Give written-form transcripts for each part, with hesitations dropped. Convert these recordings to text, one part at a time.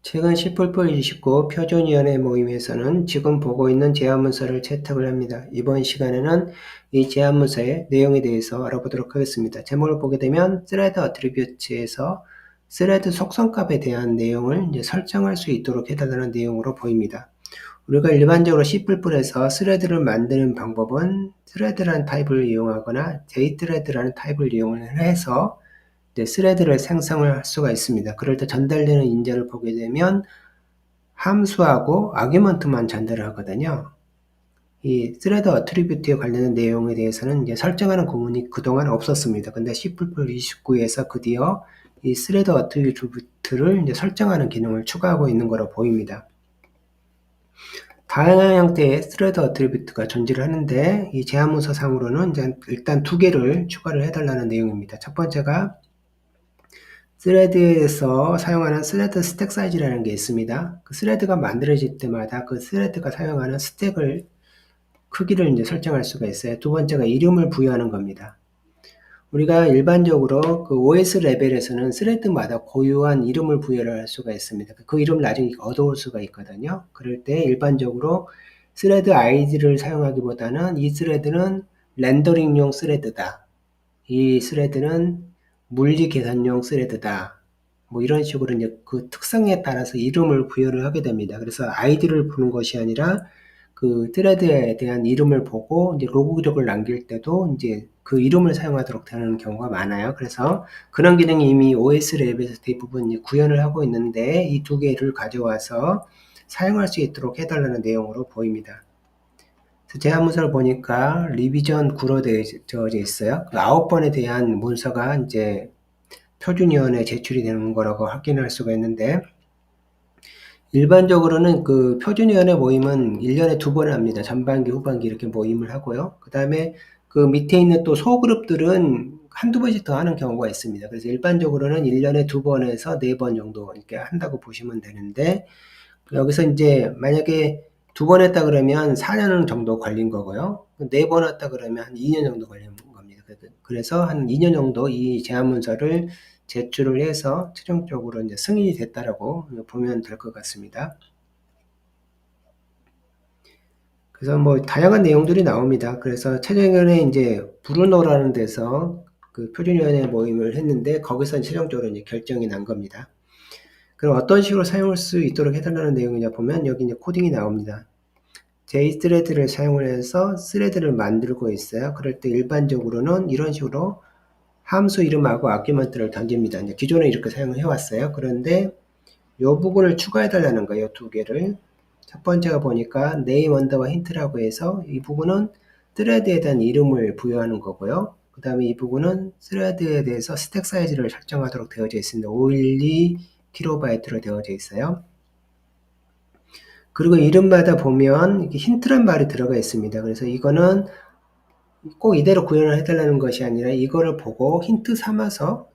최근 C++29 표준위원회 모임에서는 지금 보고 있는 제안문서를 채택을 합니다. 이번 시간에는 이 제안문서의 내용에 대해서 알아보도록 하겠습니다. 제목을 보게 되면 thread attribute에서 thread 속성값에 대한 내용을 이제 설정할 수 있도록 해달라는 내용으로 보입니다. 우리가 일반적으로 C++에서 thread를 만드는 방법은 thread라는 타입을 이용하거나 jthread라는 타입을 이용해서 스레드를 생성을 할 수가 있습니다. 그럴 때 전달되는 인자를 보게 되면 함수하고 아규먼트만 전달을 하거든요. 이 thread attribute에 관련된 내용에 대해서는 이제 설정하는 구문이 그동안 없었습니다. 근데 C++29에서 드디어 이 thread attribute를 이제 설정하는 기능을 추가하고 있는 것으로 보입니다. 다양한 형태의 thread attribute가 존재를 하는데 이 제안문서 상으로는 이제 일단 두 개를 추가를 해달라는 내용입니다. 첫 번째가 스레드에서 사용하는 스레드 스택 사이즈라는 게 있습니다. 그 스레드가 만들어질 때마다 그 스레드가 사용하는 스택을 크기를 이제 설정할 수가 있어요. 두 번째가 이름을 부여하는 겁니다. 우리가 일반적으로 그 OS 레벨에서는 스레드마다 고유한 이름을 부여를 할 수가 있습니다. 그 이름을 나중에 얻어올 수가 있거든요. 그럴 때 일반적으로 스레드 아이디를 사용하기보다는 이 스레드는 렌더링용 스레드다. 이 스레드는 물리 계산용 스레드다. 뭐 이런 식으로 이제 그 특성에 따라서 이름을 부여를 하게 됩니다. 그래서 아이디를 부는 것이 아니라 그 스레드에 대한 이름을 보고 이제 로그 기록을 남길 때도 이제 그 이름을 사용하도록 되는 경우가 많아요. 그래서 그런 기능이 이미 OS 랩에서 대부분 구현을 하고 있는데 이 두 개를 가져와서 사용할 수 있도록 해달라는 내용으로 보입니다. 제안문서를 보니까 리비전 9로 되어져 있어요. 그 9번에 대한 문서가 이제 표준위원회에 제출이 되는 거라고 확인할 수가 있는데, 일반적으로는 그 표준위원회 모임은 1년에 2번 합니다. 전반기, 후반기 이렇게 모임을 하고요. 그 다음에 그 밑에 있는 또 소그룹들은 한두 번씩 더 하는 경우가 있습니다. 그래서 일반적으로는 1년에 2번에서 4번 정도 이렇게 한다고 보시면 되는데, 여기서 이제 만약에 2번 했다 그러면 4년 정도 걸린 거고요. 4번 했다 그러면 한 2년 정도 걸린 겁니다. 그래서 한 2년 정도 이 제안문서를 제출을 해서 최종적으로 이제 승인이 됐다라고 보면 될 것 같습니다. 그래서 뭐 다양한 내용들이 나옵니다. 그래서 최종위원회 이제 브루노라는 데서 그 표준위원회 모임을 했는데 거기서 최종적으로 이제 결정이 난 겁니다. 그럼 어떤 식으로 사용할 수 있도록 해달라는 내용이냐 보면 여기 이제 코딩이 나옵니다. JThread를 사용을 해서 스레드를 만들고 있어요. 그럴 때 일반적으로는 이런 식으로 함수 이름하고 아규먼트를 던집니다. 이제 기존에 이렇게 사용을 해왔어요. 그런데 이 부분을 추가해 달라는 거예요. 두 개를. 첫 번째가 보니까 name 언더바 힌트라고 해서 이 부분은 thread에 대한 이름을 부여하는 거고요. 그 다음에 이 부분은 thread에 대해서 스택 사이즈를 설정하도록 되어져 있습니다. 512kB로 되어져 있어요. 그리고 이름마다 보면 힌트란 말이 들어가 있습니다. 그래서 이거는 꼭 이대로 구현을 해달라는 것이 아니라 이거를 보고 힌트 삼아서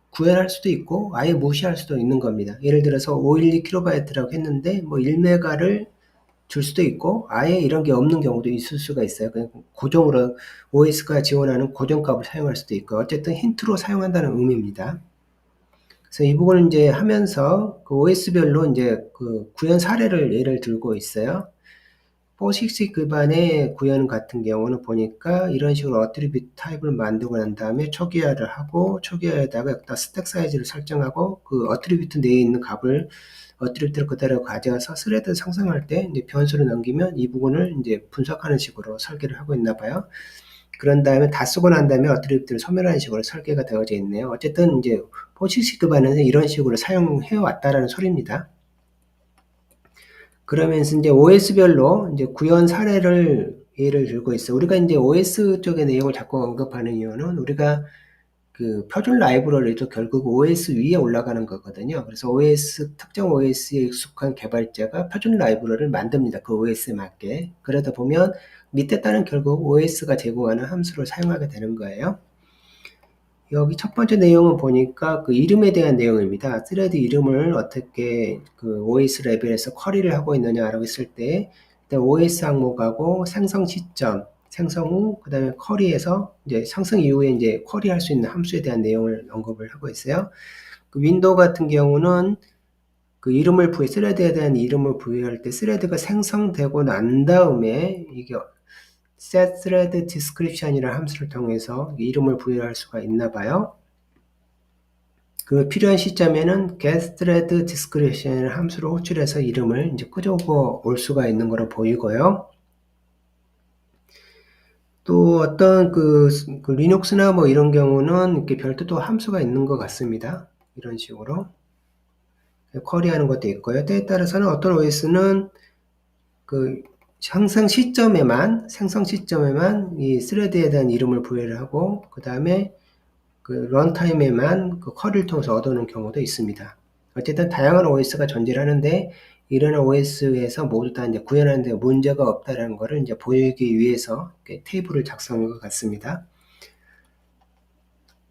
구현할 수도 있고 아예 무시할 수도 있는 겁니다. 예를 들어서 512kB라고 했는데 뭐 1메가를 줄 수도 있고 아예 이런 게 없는 경우도 있을 수가 있어요. 그냥 고정으로 OS가 지원하는 고정값을 사용할 수도 있고 어쨌든 힌트로 사용한다는 의미입니다. 그래서 이 부분을 이제 하면서 그 OS별로 이제 그 구현 사례를 예를 들고 있어요. 포식스 기반의 구현 같은 경우는 보니까 이런 식으로 어트리뷰트 타입을 만들고 난 다음에 초기화를 하고 초기화에다가 여기다 스택 사이즈를 설정하고 그 어트리뷰트 내에 있는 값을 어트리뷰트를 그대로 가져와서 스레드 상승할 때 이제 변수를 넘기면 이 부분을 이제 분석하는 식으로 설계를 하고 있나 봐요. 그런 다음에 다 쓰고 난 다음에 어트리뷰트를 소멸하는 식으로 설계가 되어져 있네요. 어쨌든 이제 포식스 기반에서 이런 식으로 사용해 왔다라는 소리입니다. 그러면서 이제 OS별로 이제 구현 사례를 예를 들고 있어. 우리가 이제 OS 쪽의 내용을 자꾸 언급하는 이유는 우리가 그 표준 라이브러리도 결국 OS 위에 올라가는 거거든요. 그래서 특정 OS에 익숙한 개발자가 표준 라이브러리를 만듭니다. 그 OS에 맞게. 그러다 보면 밑에 따른 결국 OS가 제공하는 함수를 사용하게 되는 거예요. 여기 첫 번째 내용은 보니까 그 이름에 대한 내용입니다. 스레드 이름을 어떻게 그 OS 레벨에서 쿼리를 하고 있느냐라고 했을 때, 일단 OS 항목하고 생성 시점, 생성 후, 그 다음에 쿼리에서 이제 상승 이후에 이제 쿼리할 수 있는 함수에 대한 내용을 언급을 하고 있어요. 그 윈도우 같은 경우는 그 이름을 스레드에 대한 이름을 부여할 때 스레드가 생성되고 난 다음에 이게 set thread description이라는 함수를 통해서 이름을 부여할 수가 있나 봐요. 그 필요한 시점에는 get thread description 함수를 호출해서 이름을 이제 끄집어 올 수가 있는 거로 보이고요. 또 어떤 그 리눅스나 뭐 이런 경우는 이렇게 별도로 함수가 있는 것 같습니다. 이런 식으로 쿼리하는 것도 있고요. 때에 따라서는 어떤 OS는 그 생성 시점에만 이 스레드에 대한 이름을 부여를 하고 그 다음에 그 런타임에만 그 쿼리를 통해서 얻어놓은 경우도 있습니다. 어쨌든 다양한 OS가 존재를 하는데 이런 OS에서 모두 다 이제 구현하는데 문제가 없다라는 것을 이제 보이기 위해서 테이블을 작성한 것 같습니다.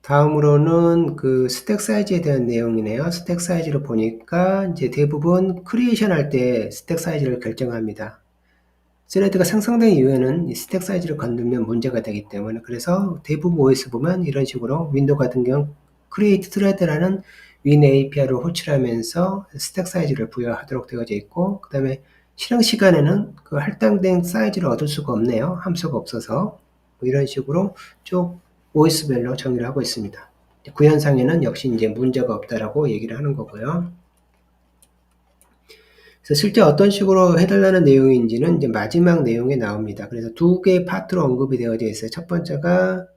다음으로는 그 스택 사이즈에 대한 내용이네요. 스택 사이즈를 보니까 이제 대부분 크리에이션 할 때 스택 사이즈를 결정합니다. 스레드가 생성된 이후에는 이 스택 사이즈를 건들면 문제가 되기 때문에 그래서 대부분 OS 보면 이런 식으로 윈도우 같은 경우 create thread라는 win API를 호출하면서 스택 사이즈를 부여하도록 되어져 있고 그 다음에 실행 시간에는 그 할당된 사이즈를 얻을 수가 없네요. 함수가 없어서 뭐 이런 식으로 쭉 OS별로 정의를 하고 있습니다. 구현상에는 역시 이제 문제가 없다라고 얘기를 하는 거고요. 그래서 실제 어떤 식으로 해달라는 내용인지는 이제 마지막 내용에 나옵니다. 그래서 두 개의 파트로 언급이 되어져 있어요. 첫 번째가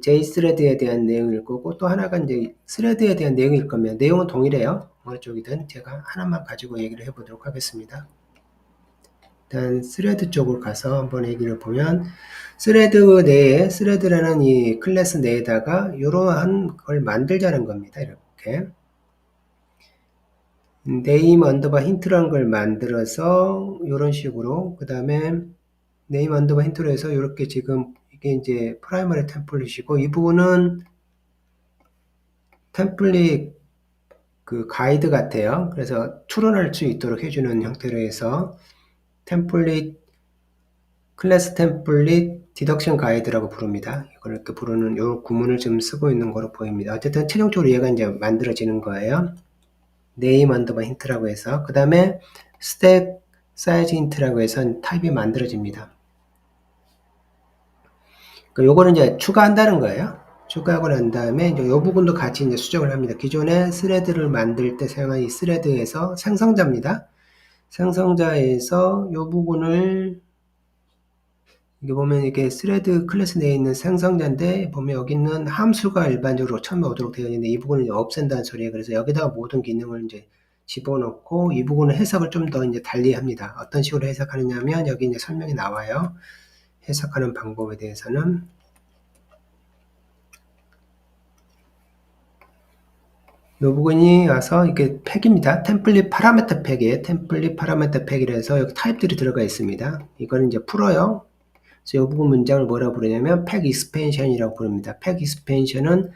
JS레드에 대한 내용일 거고 또 하나가 이제 스레드에 대한 내용일 거면 내용은 동일해요. 어느 쪽이든 제가 하나만 가지고 얘기를 해보도록 하겠습니다. 일단 스레드 쪽으로 가서 한번 얘기를 보면 스레드 내에 스레드라는 이 클래스 내에다가 이러한 걸 만들자는 겁니다. 이렇게 네임 언더바 힌트라는 걸 만들어서 이런 식으로 그 다음에 네임 언더바 힌트로 해서 이렇게 지금 이게 이제 프라이머리 템플릿이고 이 부분은 템플릿 그 가이드 같아요. 그래서 추론할 수 있도록 해주는 형태로 해서 템플릿 클래스 템플릿 디덕션 가이드라고 부릅니다. 이걸 이렇게 부르는 요 구문을 지금 쓰고 있는 거로 보입니다. 어쨌든 최종적으로 얘가 이제 만들어지는 거예요. 네임 언더바 힌트라고 해서 그 다음에 스택 사이즈 힌트라고 해서 타입이 만들어집니다. 요거는 이제 추가한다는 거예요. 추가하고 난 다음에 이제 이 부분도 같이 이제 수정을 합니다. 기존에 스레드를 만들 때 사용한 이 스레드에서 생성자입니다. 생성자에서 이 부분을 이게 보면 이게 스레드 클래스 내에 있는 생성자인데 보면 여기 있는 함수가 일반적으로 처음에 오도록 되어 있는데 이 부분을 이제 없앤다는 소리예요. 그래서 여기다가 모든 기능을 이제 집어넣고 이 부분은 해석을 좀 더 이제 달리 합니다. 어떤 식으로 해석하느냐면 여기 이제 설명이 나와요. 해석하는 방법에 대해서는 이 부분이 와서 이게 팩입니다. 템플릿 파라미터 팩이에요. 템플릿 파라미터 팩이라서 여기 타입들이 들어가 있습니다. 이거는 이제 풀어요. 그래서 이 부분 문장을 뭐라고 부르냐면 팩 익스펜션이라고 부릅니다. 팩 익스펜션은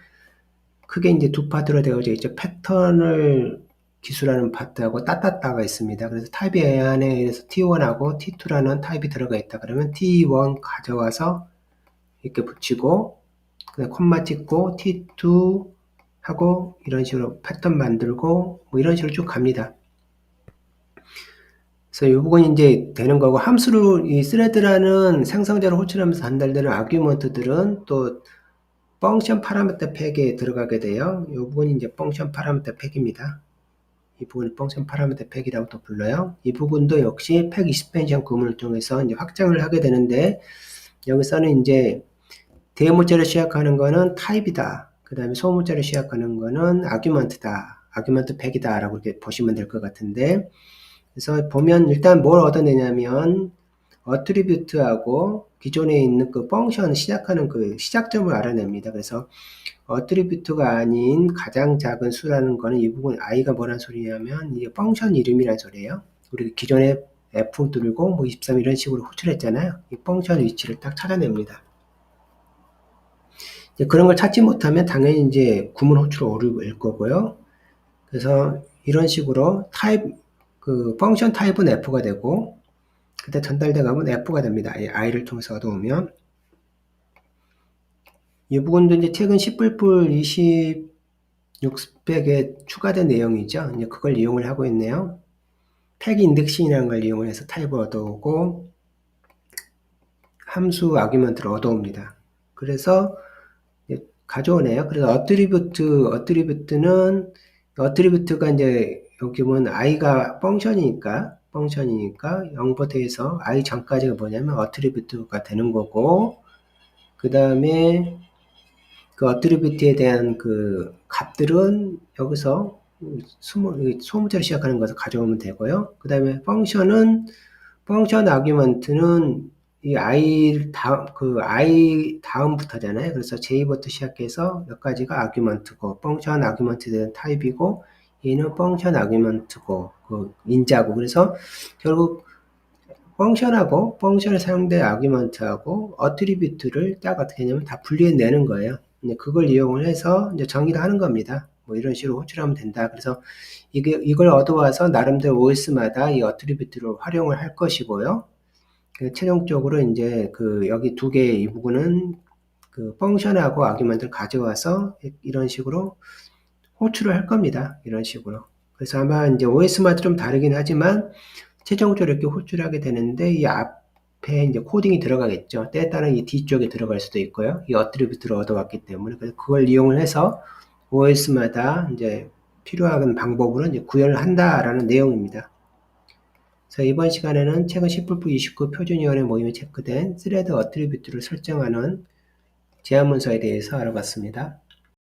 크게 이제 두 파트로 되어져 있죠. 패턴을 기술하는 파트하고 따따따가 있습니다. 그래서 타입이 안에 의해서 T1하고 T2라는 타입이 들어가 있다. 그러면 T1 가져와서 이렇게 붙이고 그다음 콤마 찍고 T2 하고 이런 식으로 패턴 만들고 뭐 이런 식으로 쭉 갑니다. 그래서 이 부분이 이제 되는 거고 함수로 이 스레드라는 생성자를 호출하면서 전달되는 아규먼트들은 또 펑션 파라미터 팩에 들어가게 돼요. 이 부분이 이제 펑션 파라미터 팩입니다. 이 부분을 펑션 파라미터 팩이라고 또 불러요. 이 부분도 역시 팩 익스펜션 구문을 통해서 이제 확장을 하게 되는데 여기서는 이제 대문자로 시작하는 거는 타입이다. 그 다음에 소문자로 시작하는 거는 아규먼트다. 아규먼트 팩이다. 라고 이렇게 보시면 될 것 같은데 그래서 보면 일단 뭘 얻어내냐면 어트리뷰트하고 기존에 있는 그 펑션 시작하는 그 시작점을 알아냅니다. 그래서 어트리뷰트가 아닌 가장 작은 수라는 거는 이 부분 i가 뭐란 소리냐면 이게 펑션 이름이란 소리예요. 우리 기존에 f 누르고 뭐 23 이런 식으로 호출했잖아요. 이 펑션 위치를 딱 찾아냅니다. 이제 그런 걸 찾지 못하면 당연히 이제 구문 호출 오류일 거고요. 그래서 이런 식으로 타입 그 펑션 타입은 f가 되고 그때 전달돼 가면 f가 됩니다. i를 통해서 얻어오면 이 부분도 이제 최근 10불 20 600에 추가된 내용이죠. 이제 그걸 이용을 하고 있네요. 태그 인덱싱이라는 걸 이용해서 타입을 얻어오고 함수 아규먼트를 얻어옵니다. 그래서 가져오네요. 그래서 어트리뷰트가 이제 여기 보면 i가 펑션이니까 0부터 해서 i 전까지가 뭐냐면 어트리뷰트가 되는 거고, 그 다음에 그 어트리뷰트에 대한 그 값들은 여기서 소문자로 시작하는 것을 가져오면 되고요. 그 다음에 펑션 아규먼트는 이 i 다음부터잖아요. 그래서 j부터 시작해서 여기까지가 아규먼트고, 펑션 아규먼트에 대한 타입이고, 얘는 펑션 아규먼트고, 그 인자고. 그래서 결국 펑션에 사용된 아규먼트하고 어트리뷰트를 딱 어떻게 하냐면 다 분리해내는 거예요. 그걸 이용을 해서 이제 정의를 하는 겁니다. 뭐 이런 식으로 호출하면 된다. 그래서 이걸 얻어와서 나름대로 OS마다 이 어트리뷰트를 활용을 할 것이고요. 최종적으로 이제 여기 두 개의 이 부분은 그 펑션하고 아규먼트를 가져와서 이런 식으로 호출을 할 겁니다. 이런 식으로. 그래서 아마 이제 OS마다 좀 다르긴 하지만 최종적으로 이렇게 호출하게 되는데 이 앞에 이제 코딩이 들어가겠죠. 때에 따른 이 뒤쪽에 들어갈 수도 있고요. 이 어트리뷰트를 얻어왔기 때문에 그래서 그걸 이용을 해서 OS마다 이제 필요한 방법으로 이제 구현을 한다라는 내용입니다. 자, 이번 시간에는 최근 10.29 표준위원회 모임에 체크된 스레드 어트리뷰트를 설정하는 제안 문서에 대해서 알아봤습니다.